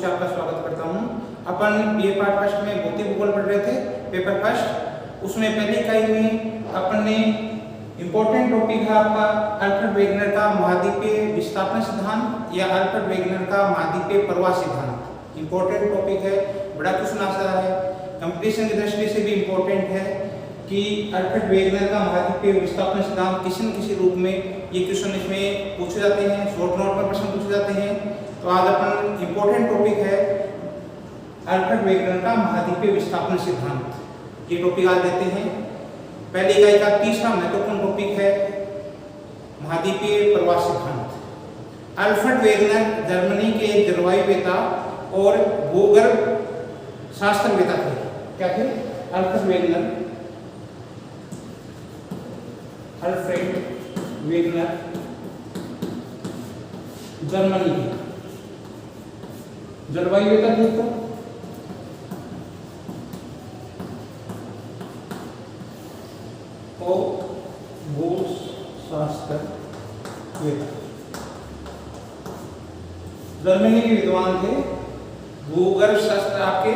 से आपका स्वागत करता हूं। अपन ये पार्ट फर्स्ट में भौतिक भूगोल पढ़ रहे थे, पेपर फर्स्ट। उसमें पहली इकाई में अपन ने इम्पोर्टेंट टॉपिक है आपका अल्फ्रेड वेगनर का महाद्वीपीय विस्थापन सिद्धांत या अल्फ्रेड वेगनर का महाद्वीपीय प्रवाह सिद्धांत। इम्पोर्टेंट टॉपिक है, बड़ा क्वेश्चन आ सकता है, कंपटीशन की दृष्टि से भी इम्पोर्टेंट है कि अल्फ्रेड वेगनर का महाद्वीपीय विस्थापन सिद्धांत किसी न किसी रूप में ये क्वेश्चन इसमें पूछे जाते हैं, शॉर्ट नोट में प्रश्न पूछे जाते हैं। तो आज अपन इम्पोर्टेंट टॉपिक है अल्फ्रेड वेगनर का महाद्वीपीय विस्थापन सिद्धांत, ये टॉपिक आज देते हैं। पहली इकाई का तीसरा महत्वपूर्ण टॉपिक है महाद्वीपीय प्रवाह सिद्धांत। अल्फ्रेड वेगनर जर्मनी के एक जलवायुवेता और भूगर्भ शास्त्रवेता थे। क्या थे? अल्फ्रेड वेगनर जर्मनी के जलवायुवेता थे तो भूशास्त्रवेता जर्मनी के विद्वान थे, भूगर्भ शास्त्र आपके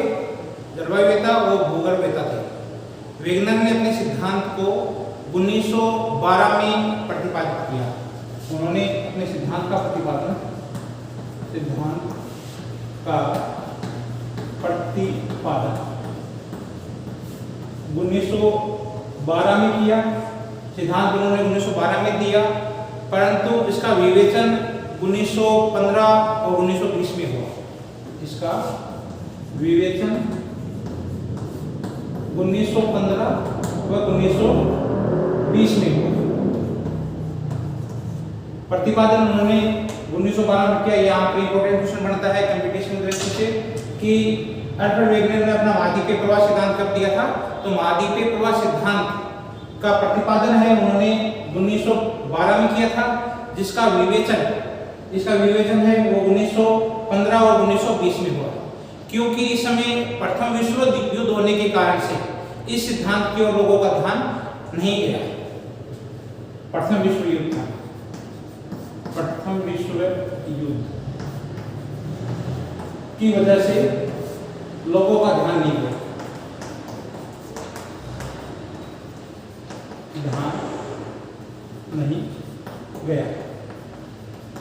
जलवायुवेता और भूगर्भवेता थे। वेगनर ने अपने सिद्धांत को 1912 में प्रतिपादित किया। उन्होंने अपने सिद्धांत का प्रतिपादन 1912 में किया। सिद्धांत उन्होंने 1912 में दिया, परंतु इसका विवेचन 1915 और 1920 में हुआ। इसका विवेचन 1915 और 1920 में हुआ। प्रतिपादन उन्होंने 1912 में किया। यहाँ पर इंपॉर्टेंट क्वेश्चन बनता है कंपटीशन की दृष्टि से कि अल्फ्रेड वेगनर ने अपना महाद्वीपीय प्रवाह सिद्धांत कब दिया था? तो महाद्वीपीय प्रवाह सिद्धांत का प्रतिपादन है उन्होंने 1912 में किया था, जिसका विवेचन है वो 1915 और 1920 में हुआ। क्योंकि इस समय प्रथम विश्व युद्ध होने के कारण से इस सिद्धांत की ओर लोगों का ध्यान नहीं गया। प्रथम विश्व युद्ध की वजह से लोगों का ध्यान नहीं गया।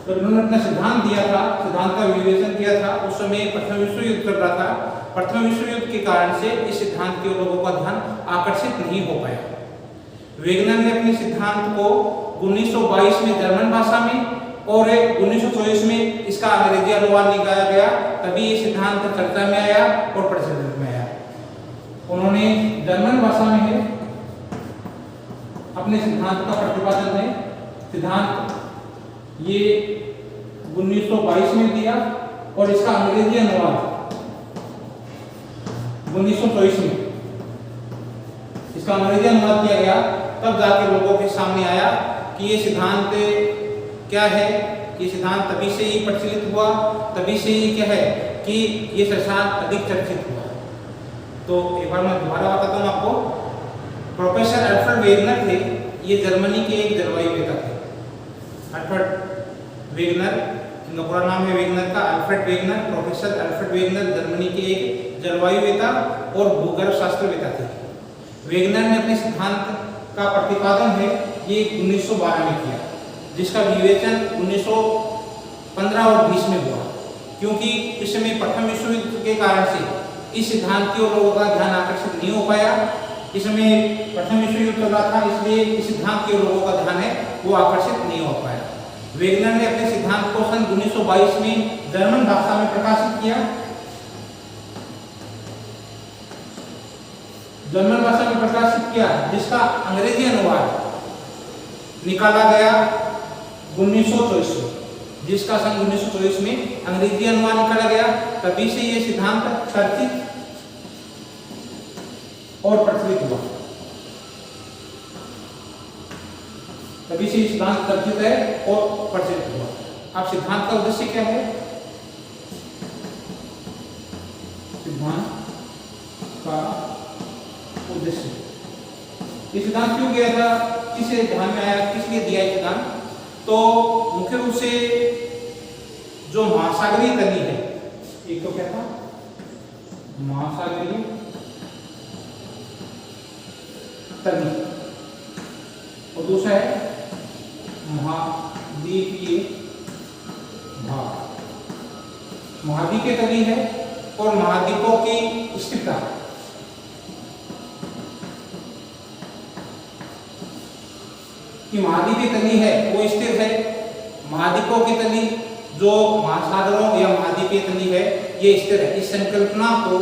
तो उन्होंने अपना सिद्धांत दिया था, सिद्धांत का विवेचन किया था। उस समय प्रथम विश्व युद्ध चल रहा था। प्रथम विश्व युद्ध के कारण से इस सिद्धांत की ओर लोगों का ध्यान आकर्षित नहीं हो पाया। वेगनर ने अपने सिद्धांत को 1922 में जर्मन भाषा में और 1924 में इसका अंग्रेजी अनुवाद निकाला गया, तभी ये सिद्धांत चर्चा में आया और प्रचलित में आया। उन्होंने जर्मन भाषा में है अपने सिद्धांत का प्रतिपादन है। सिद्धांत ये 1922 में दिया और इसका अंग्रेजी अनुवाद 1924 में इसका अंग्रेजी अनुवाद किया गया। तब जाके लोगों के सामने आया कि ये सिद्धांत क्या है। ये सिद्धांत तभी से ही प्रचलित हुआ, तभी से ही क्या है कि ये सिद्धांत अधिक चर्चित हुआ। तो एक बार मैं दोबारा बताता हूँ आपको। प्रोफेसर अल्फ्रेड वेगनर थे, ये जर्मनी के एक जलवायुवेता थे। अल्फ्रेड वेगनर, इनका पूरा नाम है वेगनर का Alfred Wegener. Professor Alfred Wegener Germany के एक जलवायुवेता और भूगर्भ शास्त्रवेता थे। वेगनर ने अपने सिद्धांत का प्रतिपादन है ये 1912 में किया, जिसका विवेचन 1915 और 20 में हुआ। क्योंकि इस समय प्रथम विश्व युद्ध के कारण से इस सिद्धांत की ओर लोगों का ध्यान आकर्षित नहीं हो पाया। इस समय प्रथम विश्व युद्ध चल रहा था, इसलिए इस सिद्धांत की ओर लोगों का ध्यान है वो आकर्षित नहीं हो पाया। वेगनर ने अपने सिद्धांत को सन 1922 में जर्मन भाषा में प्रकाशित किया। जर्मन भाषा में प्रकाशित किया, जिसका अंग्रेजी अनुवाद निकाला गया 1924 में, जिसका सन 1924 में अंग्रेजी अनुवाद निकाला गया। तभी से ये सिद्धांत चर्चित और प्रचलित हुआ। तभी से सिद्धांत चर्चित है और प्रचलित हुआ। अब सिद्धांत का उद्देश्य क्या है? सिद्धांत का उद्देश्य, ये सिद्धांत क्यों किया था, किसे ध्यान में आया, किस लिए दिया सिद्धांत? तो मुख्य रूप से जो महासागरीय तली है, ये एक तो क्या था महासागरीय तली और दूसरा है महाद्वीपीय भाग। महाद्वीपीय तली है और महाद्वीपों की स्थिरता, कि महाद्वीपीय तली है वो स्थिर है, महाद्वीपों की तली जो महासागरों या महाद्वीपीय तली है ये स्थिर है। इस संकल्पना को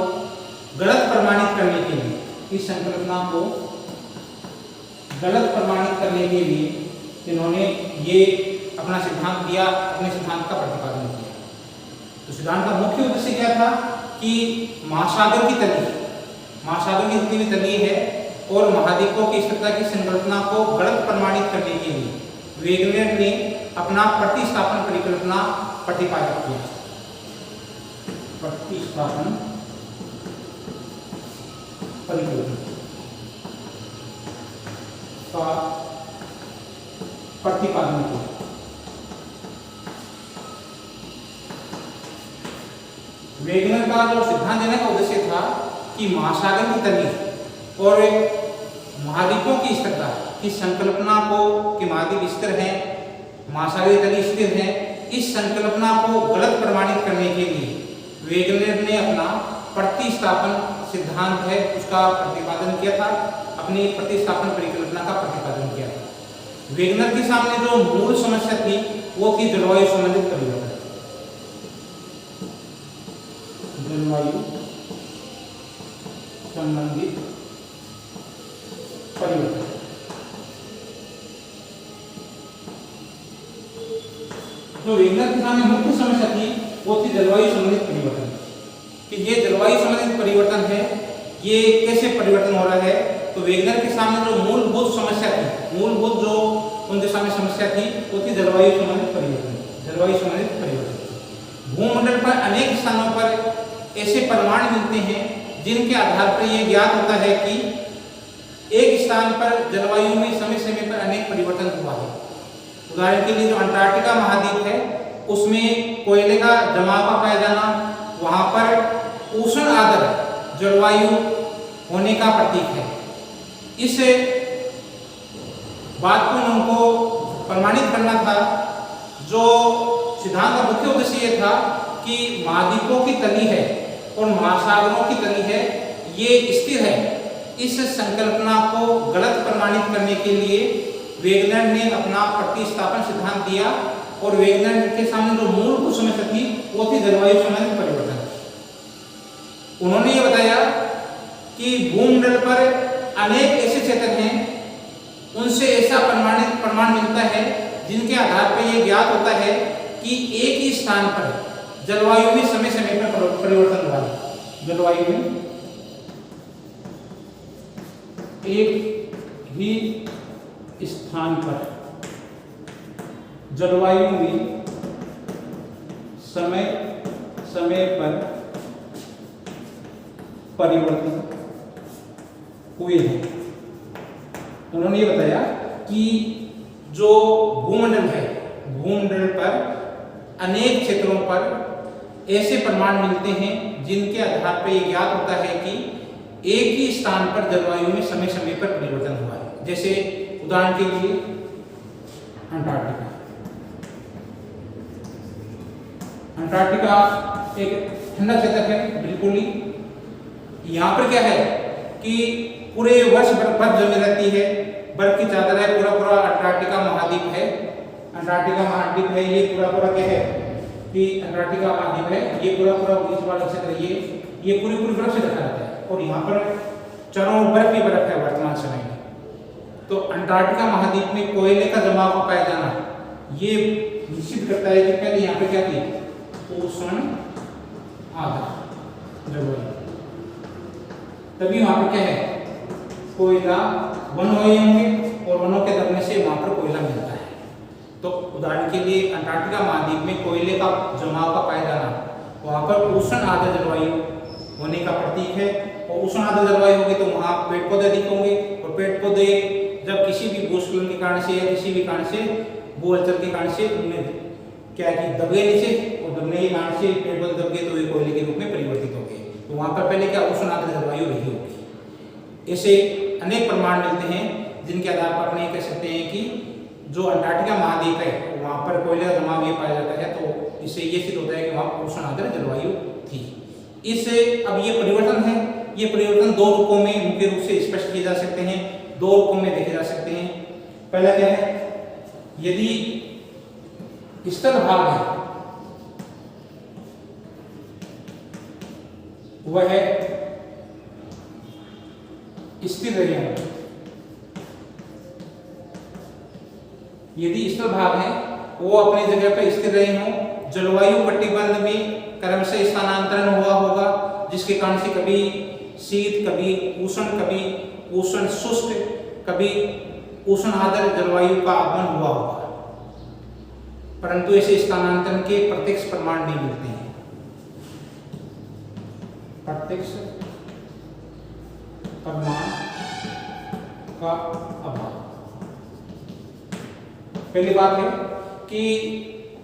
गलत प्रमाणित करने के लिए, इस संकल्पना को गलत प्रमाणित करने के लिए इन्होंने ये अपना सिद्धांत दिया, अपने सिद्धांत का प्रतिपादन किया। तो सिद्धांत का मुख्य उद्देश्य क्या था कि महासागर की तली, महासागर की जितनी भी तली है और महाद्वीपों की स्थिरता की संकल्पना को गलत प्रमाणित करने के लिए वेगनर ने अपना प्रतिस्थापन परिकल्पना प्रतिपादित किया। प्रतिस्थापन परिकल्पना का प्रतिपादन किया। वेगनर का जो सिद्धांत देने का उद्देश्य था कि महासागर की तली और महाद्वीपों की स्थिरता की संकल्पना को, कि महाद्वीप स्थिर है, महासागरीय तली स्थिर है, इस संकल्पना को गलत प्रमाणित करने के लिए वेगनर ने अपना प्रतिस्थापन सिद्धांत है उसका प्रतिपादन किया था, अपनी प्रतिस्थापन परिकल्पना का प्रतिपादन किया था। वेगनर के सामने जो मूल समस्या थी वो थी जलवायु संबंधित परिवर्तन। जलवायु संबंधित परिवर्तन। जो वेगनर के सामने मुख्य समस्या थी वो थी जलवायु संबंधित परिवर्तन, कि ये जलवायु संबंधित परिवर्तन है ये कैसे परिवर्तन हो रहा है। तो वेगनर के सामने जो मूलभूत समस्या थी, मूलभूत जो उनके सामने समस्या थी वो थी जलवायु संबंधित परिवर्तन। जलवायु संबंधित परिवर्तन, भूमंडल पर अनेक स्थानों पर ऐसे प्रमाण मिलते हैं जिनके आधार पर यह ज्ञात होता है कि एक स्थान पर जलवायु में समय समय पर अनेक परिवर्तन हुआ है। उदाहरण के लिए जो अंटार्कटिका महाद्वीप है उसमें कोयले का जमाव का पाया जाना, वहां पर उष्ण आर्द्र जलवायु होने का प्रतीक है। इस बात को उनको प्रमाणित करना था। जो सिद्धांत का मुख्य उद्देश्य ये था कि महाद्वीपों की तली है और महासागरों की तली है ये स्थिर है। इस संकल्पना को गलत प्रमाणित करने के लिए वेगनर ने अपना प्रतिस्थापन सिद्धांत दिया और वेगनर के सामने जो मूलभूत समस्या थी वो थी जलवायु संबंधित परिवर्तन। उन्होंने ये बताया कि भूमंडल पर अनेक ऐसे क्षेत्र हैं उनसे ऐसा प्रमाण मिलता है जिनके आधार पर यह ज्ञात होता है कि एक ही स्थान पर जलवायु में समय समय पर परिवर्तन हुआ है। जलवायु में एक ही स्थान पर जलवायु में समय समय पर परिवर्तन हुए हैं। उन्होंने ये बताया कि जो भूमंडल है, भूमंडल पर अनेक क्षेत्रों पर ऐसे प्रमाण मिलते हैं जिनके आधार पर यह ज्ञात होता है कि एक ही स्थान पर जलवायु में समय समय पर परिवर्तन हुआ है। जैसे उदाहरण के लिए अंटार्कटिका। अंटार्कटिका एक ठंडा क्षेत्र है बिल्कुल ही। यहाँ पर क्या है कि पूरे वर्ष बर्फ जमी रहती है, बर्फ की चादर है, पूरा पूरा अंटार्कटिका महाद्वीप है। अंटार्कटिका महाद्वीप है ये पूरा पूरा क्या है कि अंटार्कटिका महाद्वीप है ये पूरा पूरा इस वाला क्षेत्र ये पूरी पूरी बर्फ से ढका रहता है और यहाँ पर चारों बर्फ ही बर्फ है वर्तमान समय में। तो अंटार्कटिका महाद्वीप में कोयले का जमाव का पाया जाना ये निश्चित करता है कि पहले यहाँ पे क्या थी उष्ण आर्द्र जलवायु, तभी वहाँ पर क्या है कोयला वन हुए होंगे और वनों के दबने से वहाँ पर कोयला मिलता है। तो उदाहरण के लिए अंटार्कटिका महाद्वीप में कोयले का जमाव का पाया जाना वहाँ पर उष्ण आर्द्र जलवायु होने का प्रतीक है। और उष्ण आर्द्र जलवायु होगी तो वहाँ पेड़ पौधे अधिक होंगे और पेड़ पौधे जब किसी भी भूस्खलन के कारण से या किसी भी कारण से भू हलचल के कारण से उनमें क्या है कि दब गए नीचे, और दबने के कारण से पेड़ पौधे दब गए तो वे कोयले के रूप में परिवर्तित हो गए। तो वहां पर पहले क्या उष्ण आर्द्र जलवायु रही होगी। ऐसे अनेक प्रमाण मिलते हैं जिनके आधार पर अपने कह सकते हैं कि जो अंटार्कटिका महाद्वीप है वहां पर कोयले का जमाव ये पाया जाता है, तो इससे ये सिद्ध होता है कि वहां उष्ण आर्द्र जलवायु थी। इससे अब ये परिवर्तन है, ये परिवर्तन दो रूपों में मुख्य रूप से स्पष्ट किए जा सकते हैं, दो रूपों में देखे जा सकते हैं। पहला क्या है, यदि स्थल भाग है वह स्थिर रहे हों, यदि स्थल भाग है वो अपनी जगह पर स्थिर रहे हों, जलवायु कटिबंध में क्रमशः स्थानांतरण हुआ होगा, जिसके कारण से कभी शीत, कभी उष्ण शुष्क, कभी उष्ण आर्द्र जलवायु का आगमन हुआ होगा, परंतु ऐसे स्थानांतरण के प्रत्यक्ष प्रमाण नहीं मिलते हैं। प्रत्यक्ष प्रमाण का अभाव। पहली बात है कि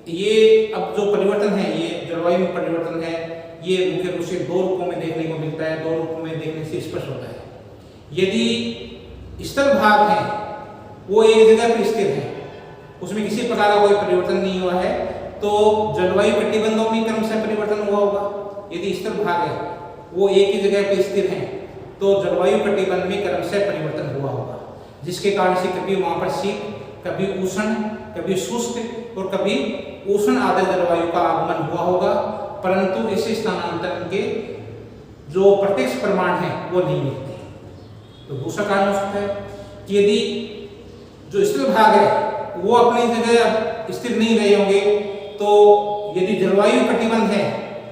ये अब जो परिवर्तन है, ये जलवायु में परिवर्तन है, ये मुख्य रूप से दो रूपों में देखने को मिलता है, दो रूपों में देखने से स्पष्ट होता है। यदि स्थल भाग है वो एक जगह पर स्थिर है, उसमें किसी प्रकार का कोई परिवर्तन नहीं हुआ है, तो जलवायु कटिबंधों में क्रमशः परिवर्तन हुआ होगा। यदि स्थल भाग है वो एक ही जगह पर स्थिर है, तो जलवायु कटिबंध में क्रमशः परिवर्तन हुआ होगा, जिसके कारण से कभी वहां पर शीत, कभी उष्ण, कभी शुष्क और कभी उष्ण आर्द्र जलवायु का आगमन हुआ होगा, परंतु ऐसे स्थानांतरण के जो प्रत्यक्ष प्रमाण है वो नहीं मिलते। तो दूसरा कारण हो सकता है कि यदि जो स्थल भाग है वो अपनी जगह स्थिर नहीं रहे होंगे, तो यदि जलवायु कटिबंध है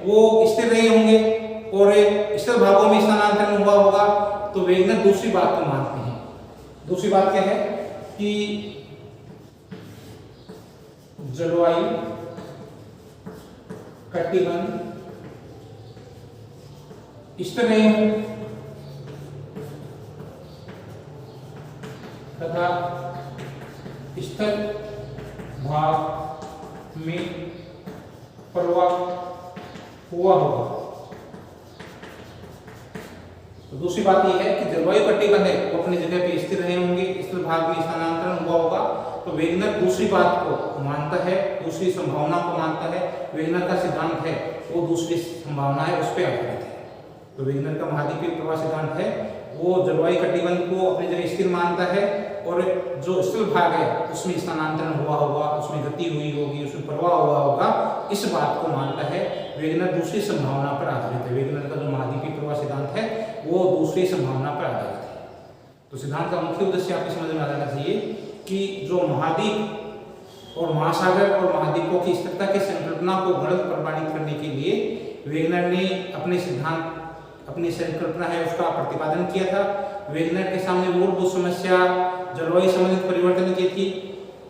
वो स्थिर रहे होंगे और स्थल भागों में स्थानांतरण हुआ होगा, तो वेगनर दूसरी बात को मानते हैं। दूसरी बात क्या है कि जलवायु कटिबंध स्थिर रहे हों तथा स्थल भाग में प्रवाह हुआ होगा। तो दूसरी बात यह है कि जलवायु कटिबंध है वो अपनी जगह पे स्थिर रहे होंगे, स्थल भाग में स्थानांतरण हुआ होगा, तो वेगनर दूसरी बात को मानता है, दूसरी संभावना को मानता है। वेगनर का सिद्धांत है वो दूसरी संभावना है उस पर आधारित है। तो वेगनर का महाद्वीपीय प्रवाह सिद्धांत है वो जलवायु कटिबंध को अपनी जगह स्थिर मानता है, और जो स्थल भाग है उसमें स्थानांतरण हुआ होगा, उसमें गति हुई होगी, उसमें प्रवाह हुआ होगा, इस बात को मानता है। वेगनर दूसरी संभावना पर आधारित है। वेगनर का जो महाद्वीपीय प्रवाह सिद्धांत है वो दूसरी संभावना पर आधारित है। तो सिद्धांत का मुख्य उद्देश्य आपको समझ में आ जाना चाहिए कि जो महाद्वीप और महासागर और महाद्वीपों की स्थिरता की संकल्पना को गलत प्रमाणित करने के लिए वेगनर ने अपने सिद्धांत, अपनी संकल्पना है उसका प्रतिपादन किया था। वेगनर के सामने मूलभूत समस्या जलवायु संबंधित परिवर्तन की थी।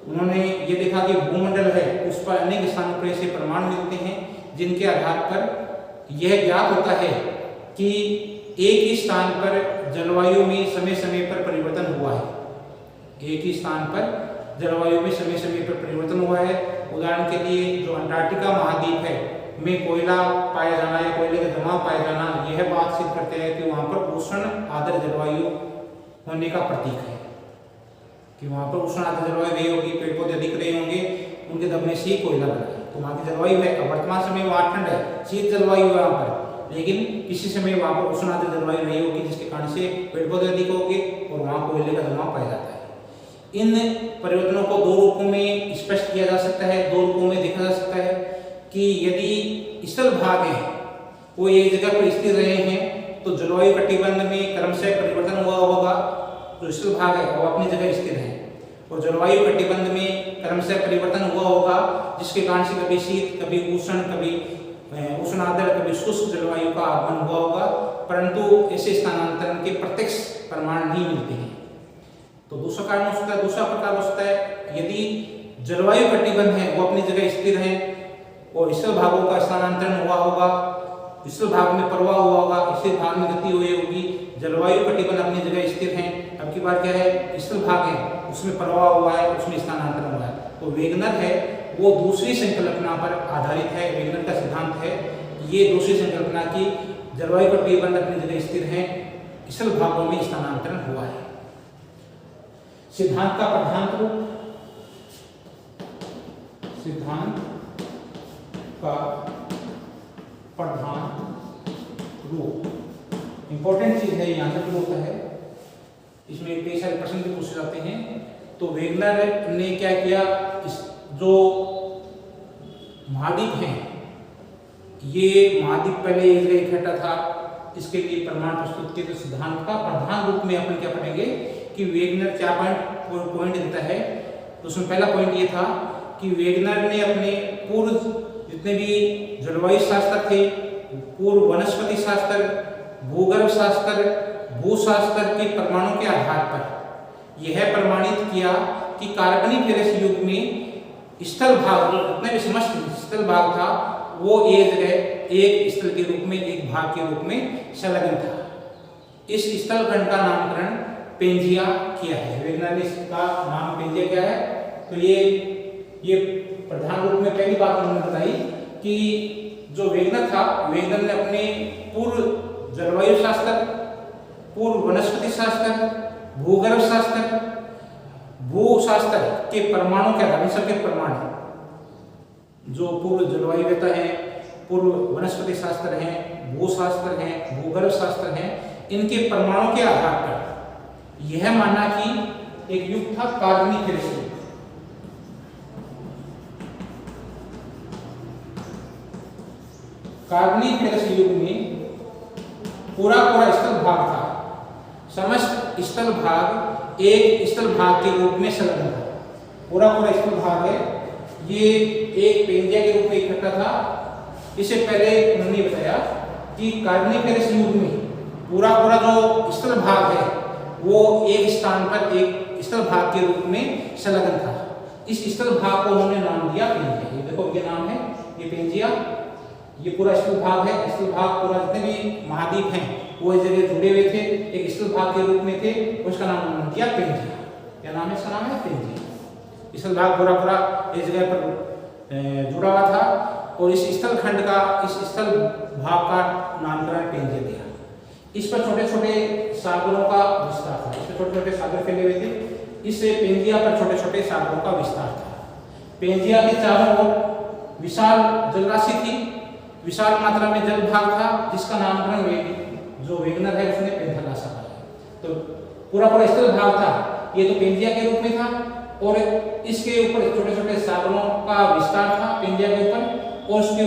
उन्होंने ये देखा कि भूमंडल है उस पर अनेक स्थानों पर ऐसे प्रमाण मिलते हैं जिनके आधार पर यह ज्ञात होता है कि एक ही स्थान पर जलवायु में समय समय पर परिवर्तन हुआ है। एक ही स्थान पर जलवायु में समय समय पर परिवर्तन हुआ है। उदाहरण के लिए जो अंटार्कटिका महाद्वीप है में कोयला पाया जाना या कोयले का जमाव पाया जाना, यह बात सिद्ध करते हैं कि वहां पर उष्ण आर्द्र जलवायु होने का प्रतीक है, कि वहां पर उष्ण आर्द्र जलवायु रही होगी, पेड़ पौधे अधिक रहे होंगे, उनके दबने से ही कोयला बना है। तो वहां की जलवायु है, वर्तमान समय वहां ठंड है, शीत जलवायु है वहां पर, लेकिन किसी समय वहां पर उष्ण आर्द्र जलवायु नहीं होगी, जिसके कारण से पेड़ पौधे अधिक होंगे और वहां कोयले का जमाव पाया जाता है। इन परिवर्तनों को दो रूपों में स्पष्ट किया जा सकता है, दो रूपों में देखा जा सकता है कि यदि स्थल भाग है वो एक जगह पर स्थिर रहे हैं तो जलवायु कटिबंध में क्रमशः परिवर्तन हुआ होगा। जो स्थल भाग है वो अपनी जगह स्थिर है, और जलवायु कटिबंध में क्रमशः परिवर्तन हुआ होगा, जिसके कारण से कभी शीत, कभी उष्ण, कभी उष्ण आर्द्र, कभी शुष्क जलवायु का आगमन हुआ होगा, परंतु ऐसे स्थानांतरण के प्रत्यक्ष प्रमाण नहीं मिलते हैं। तो दूसरा कारण हो सकता है, दूसरा प्रकार हो सकता है यदि जलवायु कटिबंध है वो अपनी जगह स्थिर है और स्थल भागों का स्थानांतरण हुआ होगा, स्थल भाग में प्रवाह हुआ होगा, स्थल भाग में गति हुई होगी, जलवायु कटिबंध अपनी जगह स्थिर है। अब की बात क्या है, स्थल भाग है उसमें प्रवाह हुआ है, उसमें स्थानांतरण हुआ है। तो वेगनर है वो दूसरी संकल्पना पर आधारित है। वेगनर का सिद्धांत है ये दूसरी संकल्पना की जलवायु कटिबंध अपनी जगह स्थिर है, स्थल भागों में स्थानांतरण हुआ है। सिद्धांत का प्रधान रूप, सिद्धांत का प्रधान रूप इंपॉर्टेंट चीज है, यहां से होता है, इसमें कई सारे प्रश्न भी पूछे जाते हैं। तो वेगनर ने क्या किया, जो महाद्वीप हैं, ये महाद्वीप पहले एक जगह इकट्ठा था, इसके लिए प्रमाण प्रस्तुत किए। तो सिद्धांत का प्रधान रूप में अपन क्या पढ़ेंगे कि वेगनर क्या पॉइंट देता है। तो उसमें पहला पॉइंट ये था कि वेगनर ने अपने पूर्व जितने भी जलवायु शास्त्र थे, पूर्व वनस्पति शास्त्र, भूगर्भ शास्त्र, भूशास्त्र के प्रमाणों के आधार पर यह प्रमाणित किया कि कार्बोनिफेरस युग में स्थल भाग, जितने भी समस्त स्थल भाग था, वो एक जगह एक स्थल के रूप में, एक भाग के रूप में संलग्न था। इस स्थल खंड का नामकरण पेंजिया किया है। वेगनर ने इसका नाम पेंजिया किया है। तो ये प्रधान रूप में पहली बात उन्होंने बताई कि जो वेगनर था, वेगनर ने अपने पूर्व जलवायु शास्त्र, पूर्व वनस्पति शास्त्र, भूगर्भ शास्त्र, भूशास्त्र के प्रमाणों के आधार, सबके प्रमाण जो पूर्व जलवायुवेता है, पूर्व वनस्पति शास्त्र है, भूशास्त्र है, भूगर्भ शास्त्र है, इनके प्रमाणों के आधार पर यह माना कि एक युग था कार्बोनिफेरस युग। कार्बोनिफेरस युग में पूरा स्थल भाग था, समस्त स्थल भाग एक स्थल भाग के रूप में संलग्न था। पूरा स्थल भाग है, ये एक पेंजिया के रूप में इकट्ठा था। इससे पहले उन्होंने बताया कि कार्बोनिफेरस युग में पूरा जो स्थल भाग है वो एक स्थान पर एक स्थल भाग के रूप में संलग्न था। इस स्थल भाग को उन्होंने नाम दिया पेंजिया। ये देखो, ये नाम है, ये पेंजिया, ये पूरा स्थल भाग है। स्थल भाग पूरा जितने भी महाद्वीप हैं वो इस जगह जुड़े हुए थे, एक स्थल भाग के रूप में थे, उसका नाम उन्होंने दिया पेंजिया। क्या नाम है इसका? नाम है पेंजिया। स्थल भाग पूरा इस जगह पर जुड़ा हुआ था और इस स्थल खंड का, इस स्थल भाग का नामकरण पेंजिया दिया। इस पर छोटे छोटे सागरों का विस्तार था, इस पर छोटे छोटे सागर फैले हुए थे। इस पेंजिया पर छोटे छोटे सागरों का विस्तार था। पेंजिया के चारों ओर विशाल जलराशि थी, विशाल मात्रा में जल भाग था, जिसका नामकरण जो वेगनर है उसने पेंथालासा कहा। तो पूरा स्थल भाग था, ये तो पेंजिया के रूप में था और इसके ऊपर छोटे छोटे सागरों का विस्तार था पेंजिया के ऊपर, और उसके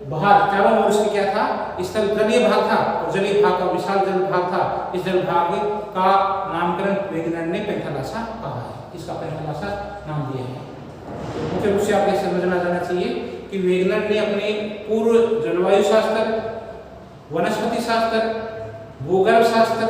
बाहर चारों ओर उसके क्या था, स्थल जलीय भाग था और जलीय भाग का विशाल जल भाग था। इस जल भाग का नामकरण वेगनर ने पेंथालासा कहा है, इसका पेंथालासा नाम दिया है। तो मुख्य रूप से आपको समझना जाना चाहिए कि वेगनर ने अपने पूर्व जलवायु शास्त्र, वनस्पति शास्त्र, भूगर्भ शास्त्र,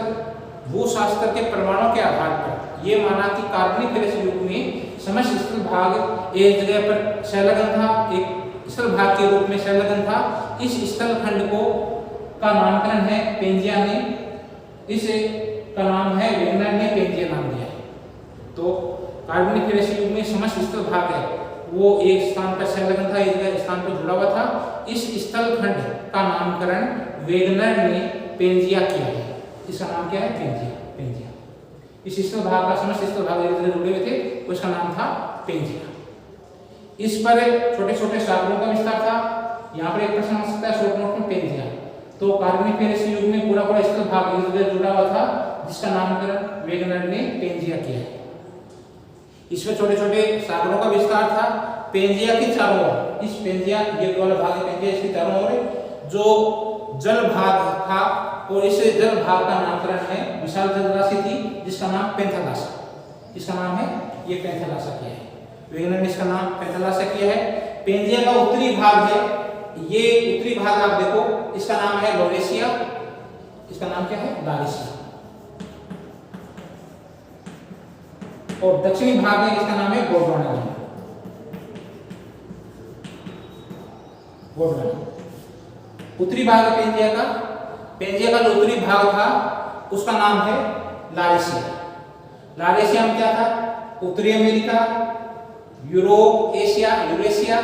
भूशास्त्र के प्रमाणों के आधार पर यह माना कि कार्बोनिफेरस युग में समस्त स्थल भाग एक जगह पर संलग्न था, एक स्थल भाग के रूप में संलग्न था। इस स्थल खंड को का नामकरण है पेंजिया ने, इस का नाम है वेगनर ने पेंजिया नाम दिया है। तो कार्बोनिफेरस युग में समस्त स्थल भाग है वो एक स्थान पर संलग्न था, एक स्थान पर जुड़ा हुआ था। इस स्थल खंड का नामकरण वेगनर ने पेंजिया किया है। इसका नाम क्या है? पेंजिया। इस स्थल भाग का, समस्त स्थल भाग एक जगह जुड़े हुए थे, उसका नाम था पेंजिया। इस पर छोटे छोटे सागरों का विस्तार था। यहाँ पर एक प्रश्न आ सकता है शॉर्ट नोट में, पेंजिया तो कार्बोनिफेरस युग में पूरा स्थल भाग एक जगह जुड़ा हुआ था, जिसका नामकरण वेगनर ने पेंजिया किया है। इसमें छोटे छोटे सागरों का विस्तार था। पेंजिया के चारों ओर, इस पेंजिया, ये वाला भाग है पेंजिया, इसके चारों ओर जो जल भाग था और इस जल भाग का नामकरण है विशाल जलराशि थी, जिसका नाम पेंथालासा। इसका नाम है, ये पेंथालासा किया है वेगनर ने, इसका नाम पेंथालासा किया है। पेंजिया का उत्तरी भाग है, ये उत्तरी भाग आप देखो, इसका नाम है लॉरेशिया। इसका नाम क्या है? लारेशिया। और दक्षिणी भाग है, इसका नाम है गोंडवाना। उत्तरी भाग है पेंजिया का। पेंजिया का जो उत्तरी भाग था उसका नाम है लारेशिया। लारेशिया में क्या था? उत्तरी अमेरिका, यूरोप, एशिया, यूरेशिया।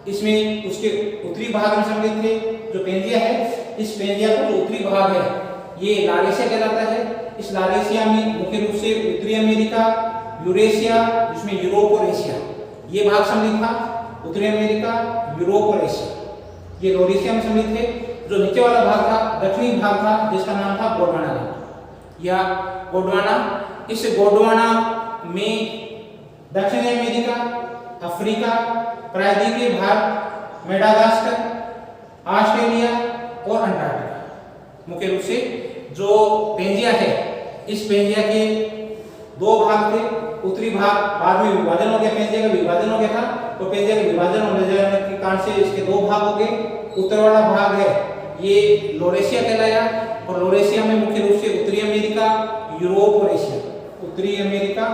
इसमें उसके उत्तरी भाग में सम्मिलित थे। जो पेंजिया है, इस पेंजिया का जो उत्तरी भाग है ये लारेशिया कहलाता है। इस लारेशिया में मुख्य रूप से उत्तरी अमेरिका, यूरेशिया, जिसमें यूरोप और एशिया ये भाग सम्मिलित था। उत्तरी अमेरिका, यूरोप और एशिया ये लॉरेशिया में सम्मिलित थे। जो नीचे वाला भाग था, दक्षिणी भाग था, जिसका नाम था गोंडवाना या गोंडवाना। इस गोंडवाना में दक्षिणी अमेरिका, अफ्रीका, प्रायद्वीपीय भाग, मेडागास्कर, ऑस्ट्रेलिया और अंटार्कटिका मुख्य रूप से जो पेंजिया है, इस पेंजिया के दो भाग थे। उत्तरी भाग बाद में विभाजन हो गया, पेंजिया का विभाजन हो गया था, तो पेंजिया का विभाजन होने जाने के कारण से इसके दो भाग हो गए। उत्तर वाला भाग है ये लॉरेशिया कहलाया और लॉरेशिया में मुख्य रूप से उत्तरी अमेरिका, यूरोप और एशिया, उत्तरी अमेरिका,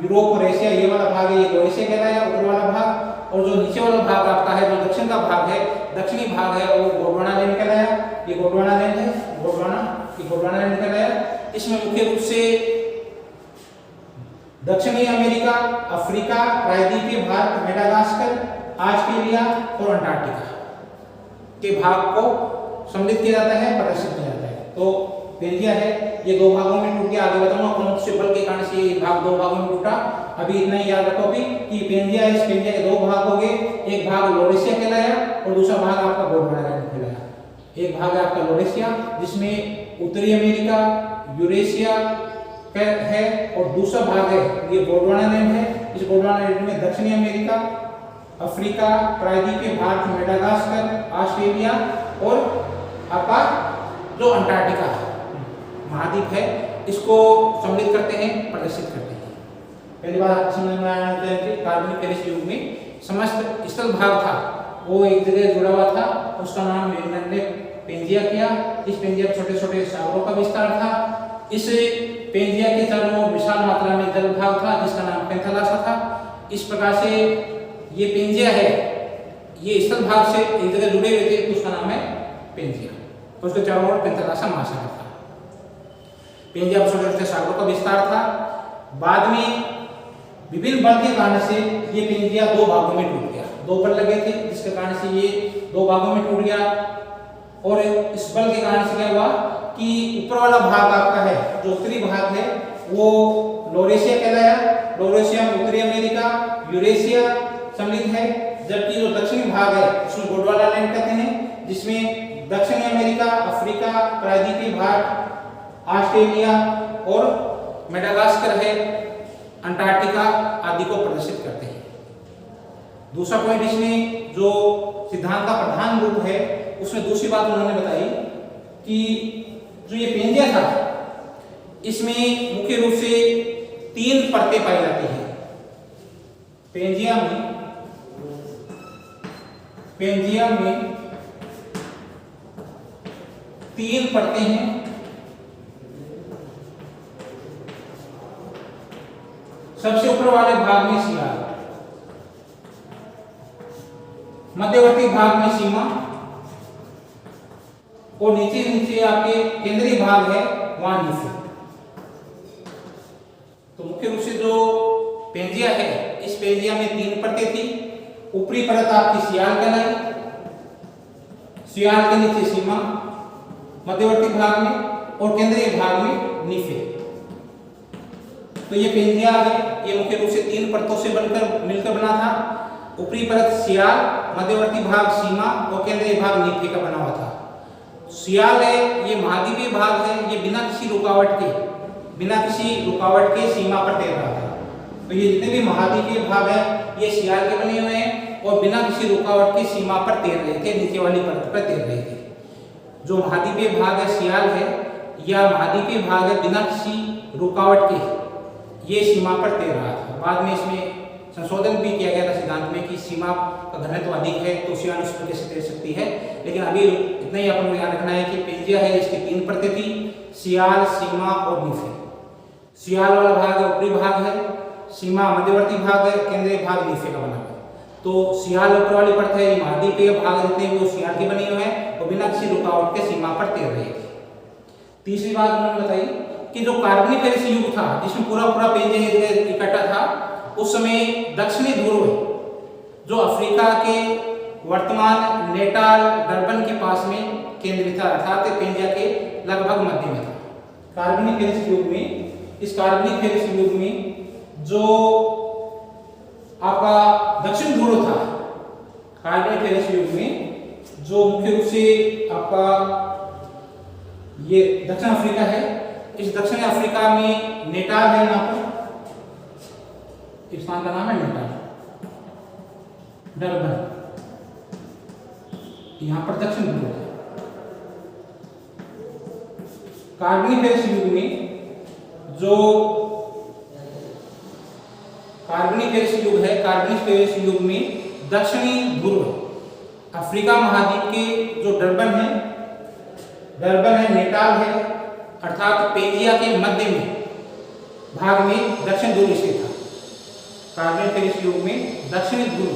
यूरोप और एशिया ये वाला भाग है ये लॉरेशिया कहलाया, उत्तर वाला भाग। और जो नीचे वाला भाग आपका है, जो दक्षिण का भाग है, दक्षिणी भाग है, वो गोंडवाना लैंड कहलाया। ये गोंडवाना लैंड है, गोंडवाना लैंड कहलाया। इसमें मुख्य रूप से दक्षिणी अमेरिका, अफ्रीका, प्रायद्वीपीय भाग, मेडागास्कर, ऑस्ट्रेलिया और अंटार्कटिका के भाग को सम्मिलित किया जाता है, प्रदर्शित किया जाता है। तो पेंजिया है ये दो भागों में टूट गया। आगे बताऊंगा कौन से बल के कारण से ये भाग दो भागों में टूटा। अभी इतना ही याद रखो अभी कि पेंजिया, इस पेंजिया के दो भाग हो गए। एक भाग लॉरेशिया कहलाया और दूसरा भाग आपका गोंडवाना लैंड कहलाया। एक भाग है आपका लॉरेशिया जिसमें उत्तरी अमेरिका, यूरेशिया है और दूसरा भाग है ये गोंडवाना लैंड है। इस गोंडवाना लैंड में दक्षिणी अमेरिका, अफ्रीका, प्रायद्वीपीय भाग, मेडागास्कर, ऑस्ट्रेलिया और आपका जो अंटार्कटिका महाद्वीप है इसको सम्मिलित करते हैं, प्रदर्शित करते हैं। पहली बार समझ में आया कि कार्बोनिफेरस युग में समस्त स्थल भाग था वो एक जगह जुड़ा हुआ था, उसका नाम लेनन ने पेंजिया किया। इस पेंजिया में छोटे छोटे सागरों का विस्तार था। इस पेंजिया के चारों ओर विशाल मात्रा में जल भाग था जिसका नाम पेंथालासा था। इस प्रकार से ये पेंजिया है, ये स्थल भाग से एक जगह जुड़े हुए थे तो उसका नाम है पेंजिया। तो उसके चारों ओर पेंथालासा महासागर था। पेंजिया में छोटे छोटे सागरों का विस्तार था। बाद में विभिन्न बल के कारण से ये पेंजिया दो भागों में टूट गया। दो बल लगे थे जिसके कारण से ये दो भागों में टूट गया। और इस बल के कारण से क्या हुआ कि ऊपर वाला भाग आपका है, जो उत्तरी भाग है वो लॉरेशिया कहलाया। लॉरेशिया में उत्तरी अमेरिका, यूरेशिया सम्मिलित है। जबकि जो दक्षिणी भाग है उसमें गोंडवाना लैंड कहते हैं, जिसमें दक्षिणी अमेरिका, अफ्रीका, प्रायद्वीपीय भाग, ऑस्ट्रेलिया और मेडागास्कर है, अंटार्कटिका आदि को प्रदर्शित करते हैं। दूसरा पॉइंट इसमें जो सिद्धांत का प्रधान रूप है उसमें दूसरी बात उन्होंने बताई कि जो ये पेंजिया था इसमें मुख्य रूप से तीन परतें पाई जाती है। पेंजिया में तीन परतें हैं। सबसे ऊपर वाले भाग में सियाल, मध्यवर्ती भाग में सीमा और नीचे नीचे आपके केंद्रीय भाग है वहां नीचे। तो मुख्य रूप से जो पेंजिया है इस पेंजिया में तीन परतें थी। ऊपरी परत आपकी सियाल कहलाई, सियाल के नीचे सीमा, मध्यवर्ती भाग में और केंद्रीय भाग में नीफे। तो ये पेंजिया है ये मुख्य रूप से तीन परतों से बनकर मिलकर बना था। ऊपरी परत सियाल, मध्यवर्ती भाग सीमा और केंद्रीय भाग नीफे का बना हुआ था। सियाल है ये महाद्वीपीय भाग है, ये बिना किसी रुकावट के सीमा पर तैर रहा था। तो ये जितने भी महाद्वीपीय भाग है ये सियाल के बने हुए हैं और बिना किसी रुकावट के सीमा पर तैर रहे थे, नीचे वाली परत पर तैर रहे थे। जो महाद्वीपीय भाग है सियाल है या महाद्वीपीय भाग है बिना किसी रुकावट के ये सीमा पर तैर रहा था। बाद में इसमें संशोधन भी किया गया था सिद्धांत में कि सीमा का घनत्व अधिक है तो सियाल उस पर कैसे तैर सकती है। लेकिन अभी इतना ही अपन को याद रखना है कि पेंजिया है इसकी तीन परतें थी, सियाल, सीमा और नीफे। सियाल वाला भाग है ऊपरी भाग है, सीमा मध्यवर्ती भाग है, केंद्रीय भाग नीफे का बना हुआ है। तो सियाल ऊपर वाली परत है, महाद्वीपीय भाग जितने भी वो सियाल के बने हुए हैं और बिना किसी रुकावट के सीमा पर तैर रहे थे। तीसरी बात उन्होंने बताई कि जो कार्बोनिफेरस युग था जिसमें पूरा पेंजिया इकट्ठा था उस समय दक्षिणी ध्रुव जो अफ्रीका के वर्तमान नेटाल डरबन के पास में केंद्रित था, अर्थात पेंजिया के लगभग मध्य में था। कार्बोनिफेरस युग में, इस कार्बोनिफेरस युग में जो आपका दक्षिण ध्रुव था, कार्बोनिफेरस युग में जो मुख्य रूप से आपका ये दक्षिण अफ्रीका है, इस दक्षिण अफ्रीका में नेटाल है, यहाँ पर इस स्थान का नाम है नेटाल, डरबन, यहाँ पर दक्षिण ध्रुव है। कार्बोनिफेरस युग में जो कार्बोनिफेरस युग है, कार्बोनिफेरस युग में दक्षिणी ध्रुव अफ्रीका महाद्वीप के जो डरबन है, नेटाल है, अर्थात पेंजिया के मध्य में भाग में दक्षिण ध्रुव स्थित था। कार्बोनिफेरस युग में दक्षिणी ध्रुव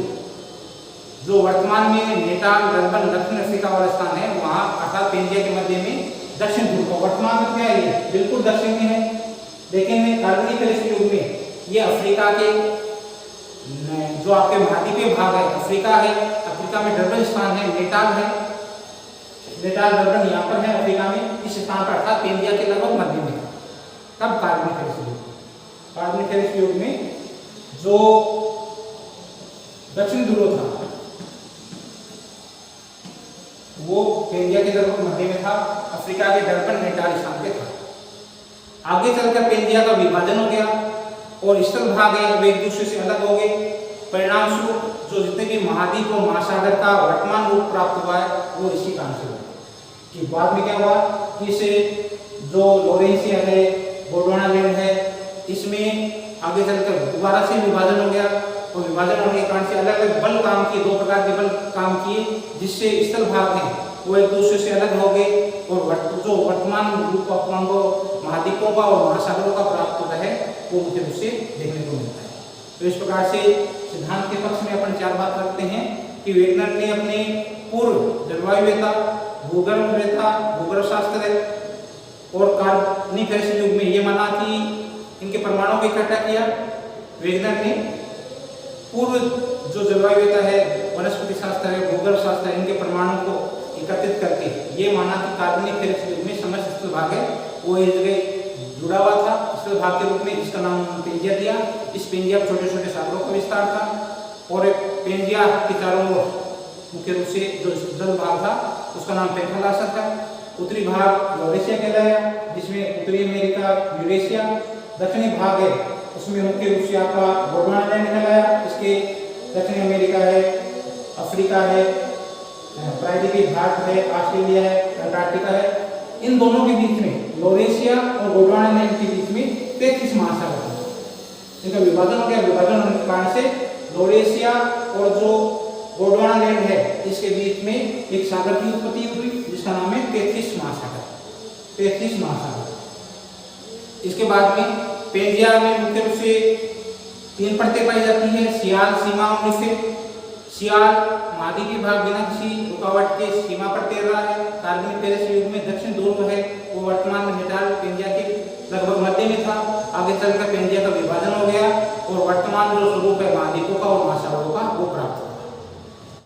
जो वर्तमान में नेटाल डरबन दक्षिण अफ्रीका वाला स्थान है, वहां अर्थात पेंजिया के मध्य में दक्षिण ध्रुव का वर्तमान में क्या है, बिल्कुल दक्षिण में है। लेकिन कार्बोनिफेरस युग में ये अफ्रीका के जो आपके महाद्वीपीय भाग है, अफ्रीका है, अफ्रीका में डरबन स्थान है, नेटाल है, नेटाल डरबन यहाँ पर है अफ्रीका में, इस स्थान पर अर्थात पेंजिया के लगभग मध्य में है। तब कार्बोनिफेरस युग में जो दक्षिण ध्रुव था वो पेंजिया के लगभग मध्य में था, अफ्रीका के डरबन नेटाल स्थान पे था। आगे चलकर पेंजिया का विभाजन हो गया और स्थल भाग है वे एक दूसरे से अलग हो गए। परिणाम स्वरूप जो जितने भी महाद्वीप और महासागर का वर्तमान रूप प्राप्त हुआ है वो इसी कारण से हुआ कि बाद में क्या हुआ कि इसे जो लोरेंसिया है, गोंडवाना लैंड है, इसमें आगे चलकर दोबारा से विभाजन हो गया और विभाजन होने के कारण से अलग अलग बल काम किए, दो प्रकार के बल काम किए, जिससे स्थल भाग हैं वो एक दूसरे से अलग हो गए और जो वर्तमान रूप को महाद्वीपों का और महासागरों का प्राप्त होता है वो मुख्य रूप से देखने को मिलता है। तो इस प्रकार से सिद्धांत के पक्ष में अपन चार बात रखते हैं कि वेगनर ने अपने पूर्व जलवायुवेता, भूगर्भवेता, भूगर्भ शास्त्र और कार्बोनिफेरस युग में ये माना कि इनके परमाणुओं को इकट्ठा किया। वेगनर ने पूर्व जो जलवायुवेता है, वनस्पति शास्त्र है, भूगर्भ शास्त्र है, इनके परमाणुओं को एकत्रित करके ये माना कि कार्बोनिफेरस युग में समस्त स्थल भाग है वो एक जगह जुड़ा हुआ था स्थल भाग के रूप में, जिसका नाम पेंजिया दिया। इस पेंजिया में छोटे छोटे सागरों का विस्तार था और पेंजिया के चारों ओर मुख्य रूप से जो जल भाग था उसका नाम पेंथालासा था। उत्तरी भाग लॉरेशिया कहलाया, जिसमें उत्तरी अमेरिका, यूरेशिया, दक्षिणी भाग है उसमें मुख्य रूप से आपका गोंडवाना लैंड कहलाया। इसके दक्षिणी अमेरिका है, अफ्रीका है, प्रायद्वीपीय भारत है, ऑस्ट्रेलिया है, अंटार्कटिका है। इन दोनों के बीच में लॉरेशिया और गोंडवाना लैंड के बीच में 33 महासागर है। इनका विभाजन हो गया। विभाजन होने के कारण से लॉरेशिया और जो गोंडवाना लैंड है इसके बीच में एक सागर की उत्पत्ति हुई जिसका नाम है 33 महासागर। 33 महासागर। इसके बाद में पेंजिया में मुख्य रूप से 3 परतें पाई जाती है। सियाल सीमा में सियाल महाद्वीपीय भाग बिना किसी रुकावट के सीमा पर तैर रहा है। कार्बोनिफेरस युग में दक्षिण ध्रुव है वो वर्तमान में नेटाल पेंजिया के लगभग मध्य में था। आगे चलकर पेंजिया का विभाजन हो गया और वर्तमान जो स्वरूप है महाद्वीपों का और महासागरों का वो प्राप्त हुआ।